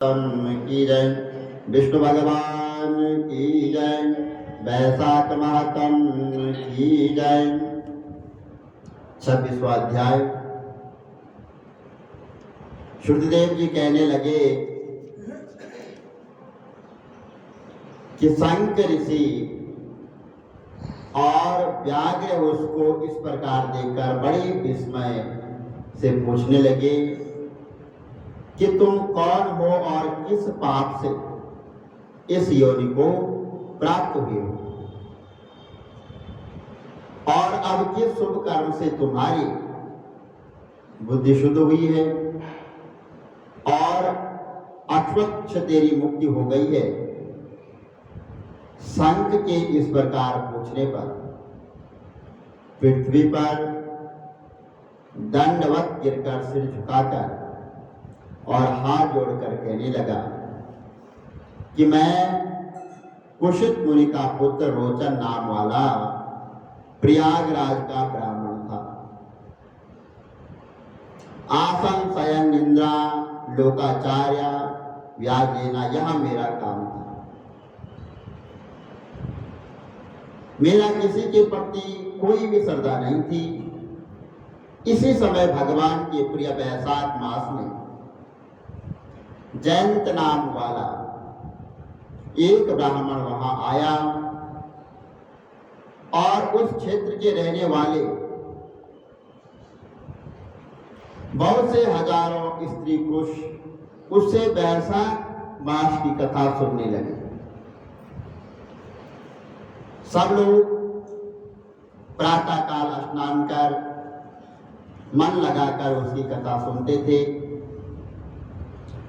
की जय। विष्णु भगवान की जय। वैशाख महात्म की जय। 26वां अध्याय। श्रुतदेव जी कहने लगे कि संक ऋषि और व्याघ्र उसको इस प्रकार देखकर बड़े विस्मय से पूछने लगे कि तुम कौन हो और किस पाप से इस योनि को प्राप्त हुए हो, और अब किस शुभ कर्म से तुम्हारी बुद्धि शुद्ध हुई है और अक्षवक्ष तेरी मुक्ति हो गई है। संक के इस प्रकार पूछने पर पृथ्वी पर दंडवत गिरकर सिर झुकाकर और हाथ जोड़कर कहने लगा कि मैं कुशित मुनि का पुत्र रोचन नाम वाला प्रयागराज का ब्राह्मण था। आसन शयन निंद्रा लोकाचार्य व्याज लेना यह मेरा काम था। मेरा किसी के प्रति कोई भी श्रद्धा नहीं थी। इसी समय भगवान के प्रिय वैशाख मास में जयंत नाम वाला एक ब्राह्मण वहां आया और उस क्षेत्र के रहने वाले बहुत से हजारों स्त्री पुरुष उससे वैशाख मास की कथा सुनने लगे। सब लोग प्रातः काल स्नान कर मन लगाकर उसकी कथा सुनते थे।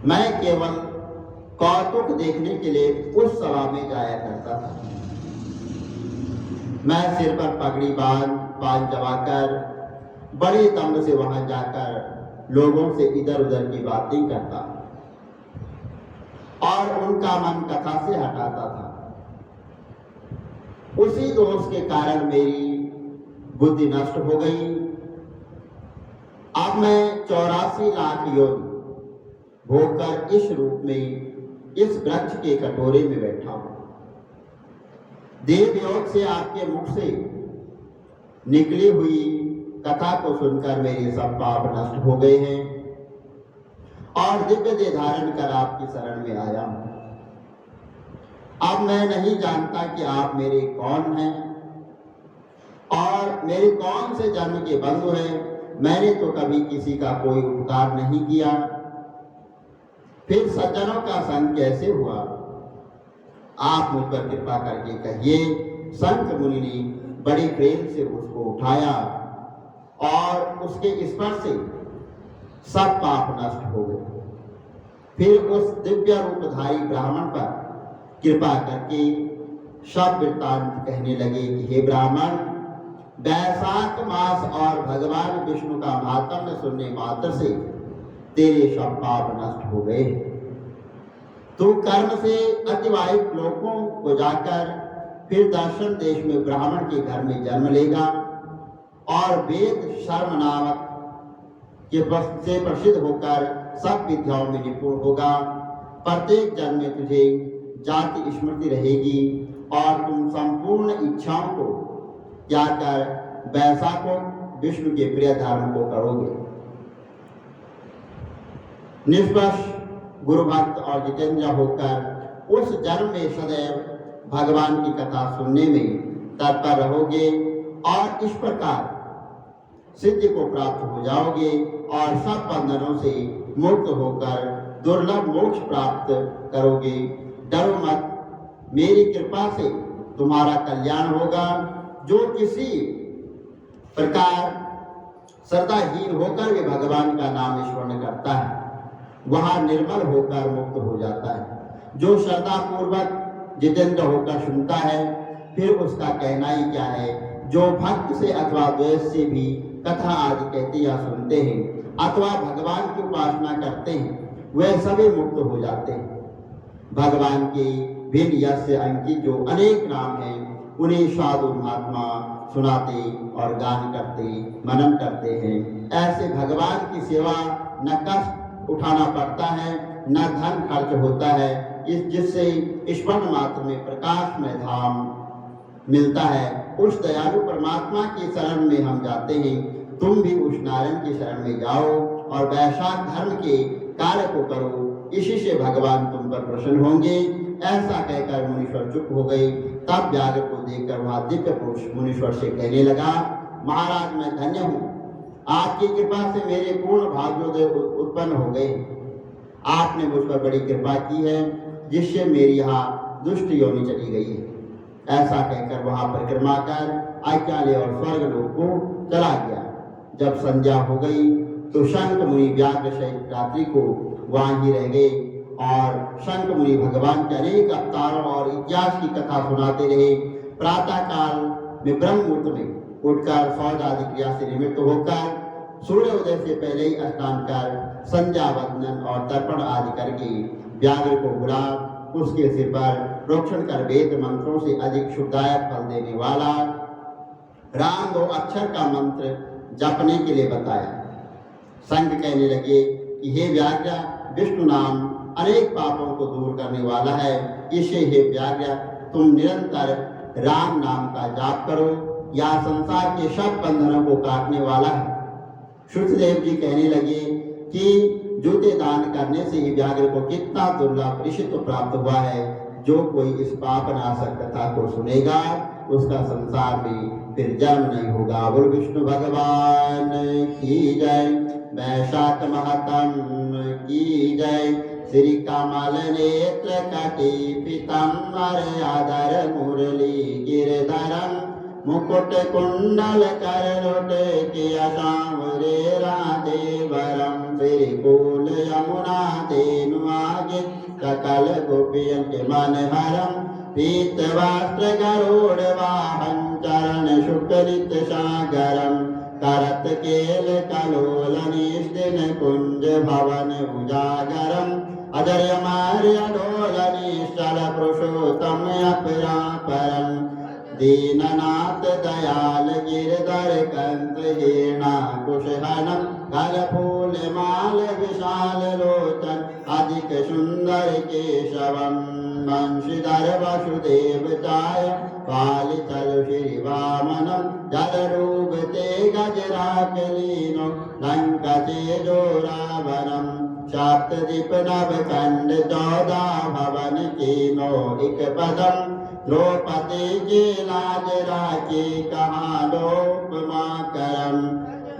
मैं केवल कौतुक देखने के लिए उस सभा में जाया करता था। मैं सिर पर पगड़ी बांध जमाकर बड़े दम्भ से वहां जाकर लोगों से इधर उधर की बातें करता और उनका मन कथा से हटाता था। उसी दोष के कारण मेरी बुद्धि नष्ट हो गई। अब मैं 84 लाख योनि भोगकर इस रूप में इस वृक्ष के कटोरे में बैठा हूं। देव योग से आपके मुख से निकली हुई कथा को सुनकर मेरे सब पाप नष्ट हो गए हैं और दिव्य देह धारण कर आपकी शरण में आया हूं। अब मैं नहीं जानता कि आप मेरे कौन हैं और मेरे कौन से जन्म के बंधु हैं। मैंने तो कभी किसी का कोई उपकार नहीं किया, फिर सज्जनों का संग कैसे हुआ? आप मुझ पर कृपा करके कहिए। संत मुनि ने बड़े प्रेम से उसको उठाया और उसके स्पर्श से सब पाप नष्ट हो गए। फिर उस दिव्य रूपधारी ब्राह्मण पर कृपा करके सब वृत्तांत कहने लगे कि हे ब्राह्मण, वैशाख मास और भगवान विष्णु का महात्म्य सुनने मात्र से तेरे सब पाप नष्ट हो गए। तू कर्म से अतिवाहित लोकों को जाकर फिर दर्शन देश में ब्राह्मण के घर में जन्म लेगा और वेद शर्म नामक के से प्रसिद्ध होकर सब विद्याओं में निपुण होगा। प्रत्येक जन्म में तुझे जाति स्मृति रहेगी और तुम संपूर्ण इच्छाओं को त्याग कर वैशाखों विष्णु के प्रिय धर्म को करोगे। निष्पक्ष गुरु भक्त और जितेंद्र होकर उस जन्म में सदैव भगवान की कथा सुनने में तत्पर रहोगे और इस प्रकार सिद्धि को प्राप्त हो जाओगे और सब बंधनों से मुक्त होकर दुर्लभ मोक्ष प्राप्त करोगे। डरो मत, मेरी कृपा से तुम्हारा कल्याण होगा। जो किसी प्रकार श्रद्धाहीन होकर भी भगवान का नाम स्मरण करता है वहां निर्मल होकर मुक्त हो जाता है। जो श्रद्धा पूर्वक जितेंद्र होकर सुनता है फिर उसका कहना ही क्या है। जो भक्त से अथवा द्वेष से भी कथा आदि कहते या सुनते हैं अथवा भगवान की उपासना करते हैं वे सभी मुक्त हो जाते हैं। भगवान के भिन्न यश से अंकित जो अनेक नाम हैं उन्हें साधु महात्मा सुनाते और गान करते मनन करते हैं। ऐसे भगवान की सेवा न कष्ट उठाना पड़ता है न धन खर्च होता है, जिससे स्मरण मात्र में प्रकाश में धाम मिलता है। उस दयालु परमात्मा की शरण में हम जाते हैं। तुम भी उस नारायण की शरण में जाओ और वैशाख धर्म के कार्य को करो, इसी से भगवान तुम पर प्रसन्न होंगे। ऐसा कहकर मुनीश्वर चुप हो गए। तब व्याघ्र को देखकर वहां दिव्य पुरुष मुनीश्वर से कहने लगा, महाराज मैं धन्य हूँ, आपकी कृपा से मेरे पूर्ण भाग्योदय उत्पन्न हो गए। आपने मुझ पर बड़ी कृपा की है, जिससे मेरी यहाँ दुष्ट योनि चली गई है। ऐसा कहकर वहां परिक्रमा कर आज्ञा ले और स्वर्ग लोक को चला गया। जब संध्या हो गई तो शंख मुनि व्याघ्र सहित रात्रि को वहां ही रह गए और शंख मुनि भगवान के अनेक अवतारों और इतिहास की कथा सुनाते रहे। प्रातः काल में ब्रह्म मुहूर्त में उठकर सौद आदि क्रिया से निमित्त होकर सूर्य उदय से पहले ही स्नान कर संध्या वंदन और तर्पण आदि करके व्याघ्र को बुला उसके सिर पर प्रोक्षण कर वेद मंत्रों से अधिक शुभदायक फल देने वाला राम 2 अक्षर का मंत्र जपने के लिए बताया। संघ कहने लगे कि हे व्याघ्र, विष्णु नाम अनेक पापों को दूर करने वाला है, इसे हे व्याघ्र तुम निरंतर राम नाम का जाप करो, यह संसार के सब बंधनों को काटने वाला है। श्रुतदेव जी कहने लगे कि जूते दान करने से ही व्याघ्र को कितना दुर्लभ ऋषित्व प्राप्त हुआ है। जो कोई इस पाप नाशक कथा को सुनेगा उसका संसार में फिर जन्म नहीं होगा। बोल विष्णु भगवान की जय, वैशाख महतम की जय। श्री कमल नेत्र कटी पीताम्बर आधर मुरली गिरधरम मुकुट कुंडल कर लोटे किया सांवरे राधे वरम। श्री कूल यमुना तेनु आगे सकल गोपियन के मन हरम। पीत वस्त्र गरुड़ वाहन चरण शुक्रित सागरम। करत केल कलोल निष्दिन कुंज भवन उजागरम। अजय मार्य डोल निश्चल पुरुषोत्तम अपरापरम। दीननाथ दयाल गिरधर कंस हीना कुशहनम। गल फूल माल विशाल लोचन अधिक सुंदर केशवम। वंशीधर वसुदेव चाय पाल चल श्री वामनम। जल डूबते गजराक लीनो लंका चेजो रावणम। सप्तदीप नव खंड 14 भवन कीनो एक पदम। द्रौपदी की लाज राखी कहाँ लोपमा करम।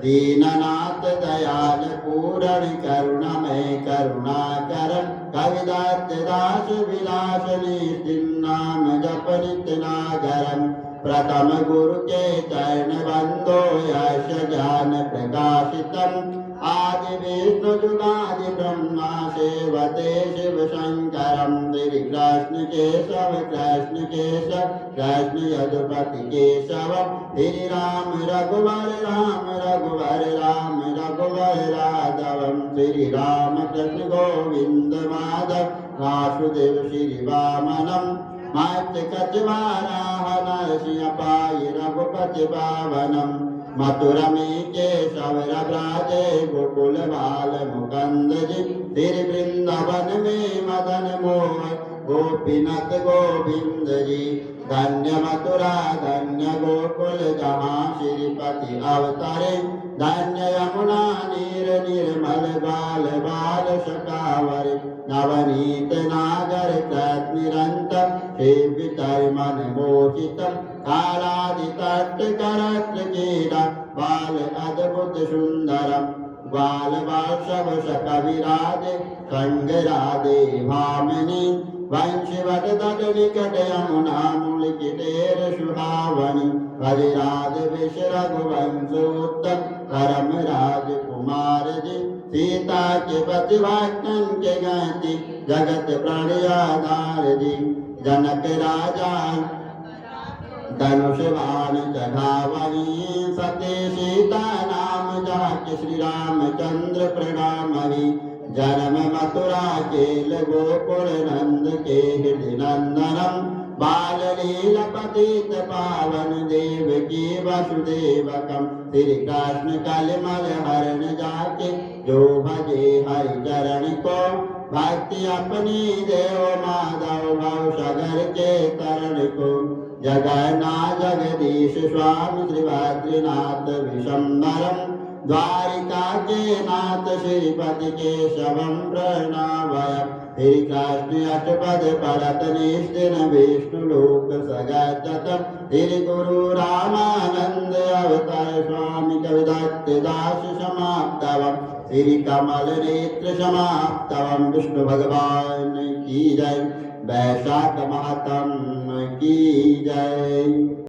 दीननाथ दयाल पूरण करुणमय करुणा करम। कविदत्त दास विलास निश्चिन्नाम जप नित्य नागरम। प्रथम गुरु के चरण बंदो यश ज्ञान प्रकाशितम। आदि विष्णु जुगादि ब्रह्मा सेवते शिव शंकरम। श्री कृष्ण केशव कृष्ण केशव कृष्ण यदुपति केशव। श्री राम रघुवर राम रघुवर राम रघुवर राघवम। श्री राम कृष्ण गोविंद माधव वासुदेव श्री वामनम। मत्स्य कचवाराह नरसिंह पाहि रघुपति पावनम। मथुरा में केशव राजे गोकुल बाल मुकुंद जी। श्री वृंदावन में मदन मोहन गोपीनाथ गोविंद जी। धन्य मथुरा धन्य गोकुल जहाँ श्रीपति अवतरे। धन्य यमुना नीर निर्मल बाल बाल शकावर। नवनीत नागर कृत निरंतर सेवितर मन मोहितम। कालादि तट करत्र कीड़ा बाल अद्भुत सुंदरम। बाल वासव कविराज संग राधे भामिनी। वंशवट तट निकट यमुना मूल किटेर सुहावनी। हरिराज विष रघुवंश उत्तम परम राज कुमार जी। सीता के पति वाक्यन के गति जगत प्रणय आधार जी। जनक राजा धनुष बाण चढ़ावही। सती सीता नाम जाके श्री रामचंद्र प्रणामहि। जन्म मथुरा केल गोकुल नंद के हृदय नंदनम। बाल लीला पतित पावन देव की वसुदेवकम। श्री कृष्ण कलिमल हरण जाके जो भजे हरि चरण को। भक्ति अपनी देव माधव भव सागर के तरण को जगन्नाथ जगदीश स्वामी श्री बद्रीनाथ विशंबरम द्वारिका के नाथ श्रीपति के शवम प्रणवय श्री कृष्ण अष्टपद पढ़त निष्ठिन विष्णु लोक सगतम श्री गुरु रामानंद अवतार स्वामी कविदत्त दास समाप्तवम श्री कमल नेत्र समाप्तवम विष्णु भगवान की जय। वैशाख मातम की जय।